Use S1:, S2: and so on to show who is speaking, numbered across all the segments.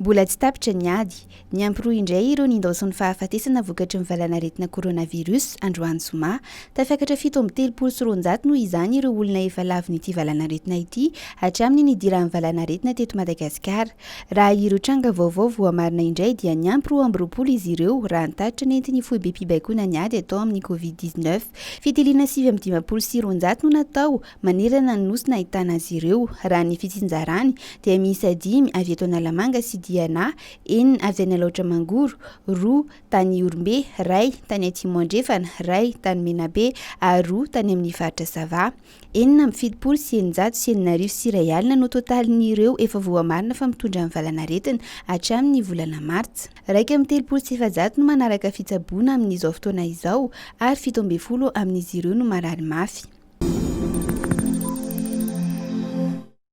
S1: Mbola tsy tapitra niady, niampiro indray ireo nindaoson'ny fahafatesana vokatry ny valanaretina koronavirus androany zoma. Tafiakatra 7.3 noho izany ireo olona efa lavin'ity valanaretina ity hatramin'ny nidiran'ny valanaretina teto Madagasikara. Raha ireo tranga vaovao voamarina indray dia niampiro 20 izy ireo raha nitatitra nentin'ny foibe-panadinana niady atao amin'ny COVID-19. Fitiliana 7.9 no natao manerana ny nosy nahitana azy ireo. Raha ny fitsinjarany dia miisa 5 avy eto Analamanga sy Diana, 4 avy any Alaotra Mangoro, 2 tany Orombe, 1 tany Atsimo Andrefana, 1 tany Menabe ary 2 tany amin'ny faritra Sava. 4 sy 900 sy 1 no totalin'ireo efa voamarina fa mitondra amin'ny valanaretina hatramin'ny volana Martsa. 3 sy 700 no manaraka fitsaboana amin'izao fotoana izao ary 17 amin'izy ireo no marary mafy.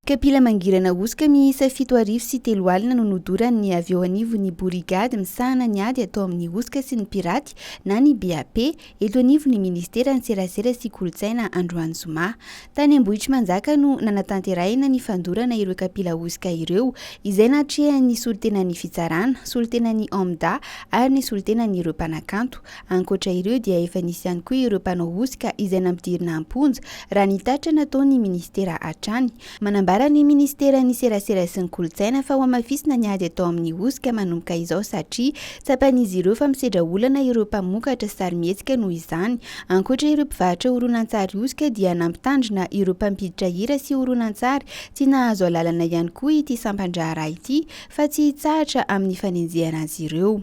S1: Kapila mangirana HOSOKA miisa 7 sy 3 alina no nodoran'ny avy eo anivon'ny borigady misahana niady atao amin'ny HOSOKA sy ny piraty na ny BAP eto anivon'ny ministera ny serasera sy kolotsaina androany zoma. Tany Ambohitra Manjaka no Nanantanteraka ny fandorana ireo kapila HOSOKA ireo, izay natrehan'ny solotenan'ny fitsarana, solotenan'ny amin'ny ary ny solotenan'ny ireo mpanakanto. Ankoatra ireo dia efa nisy ihany koa ireo mpanao HOSOKA izay nampidirina amponja raha nitatra nataon'ny ministera hatrany. Ny ministera ny serasera sy ny kolotsaina fa ho amafisina niady atao amin'ny HOSOKA manomboka izao satria tsapan'izy ireo fa misedra olana ireo mpamokatra sarimihetsika noho izany. Ankoatra ireo mpivarotra horonan-tsary HOSOKA dia nampitandrina ireo mpampiditra hira sy horonan-tsary tsy nahazo alalana ihany koa ity sampandraharaha ity fa tsy hitsahatra amin'ny fanenjehana azy ireo.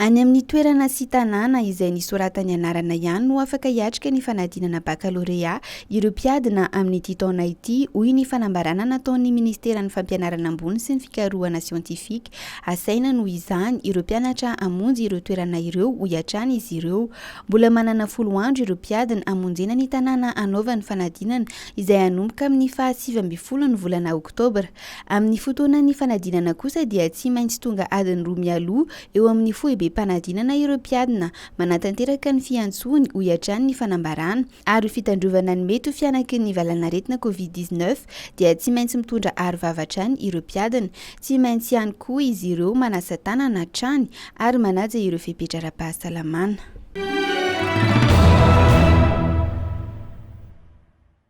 S1: Any amin'ny toerana sy tanàna izay nisoratany anarana ihany no afaka hiatrika ny fanadinana bakalorea ireo mpiadina amin'ity taona ity, hoy ny fanambarana nataon'ny ministeran'ny fampianarana ambony sy ny fikarohana siantifika. Asaina noho izany ireo mpianatra hamonjy ireo toerana ireo ho hiatrany izy ireo. Mbola manana 10 andro ireo mpiadina hamonjena ny tanàna anaovan'ny fanadinana izay hanomboka amin'ny 17 ny volana Oktobra. Amin'ny fotoanan'ny fanadinana kosa dia tsy maintsy tonga adiny 2 mialoha eo amin'ny foibe-panadinana ireo mpiadina, Nanantanteraka ny fiantsony ho hiatrany ny fanambarana ary fitandrovana ny mety ho fianaky ny valanaretina COVID-19 dia tsy maintsy mitondra aro-vavatra any ireo mpiadina, tsy maintsy ihany koa izy ireo manasa tanana hatrany ary manaja ireo fepetra ara-pahasalamana.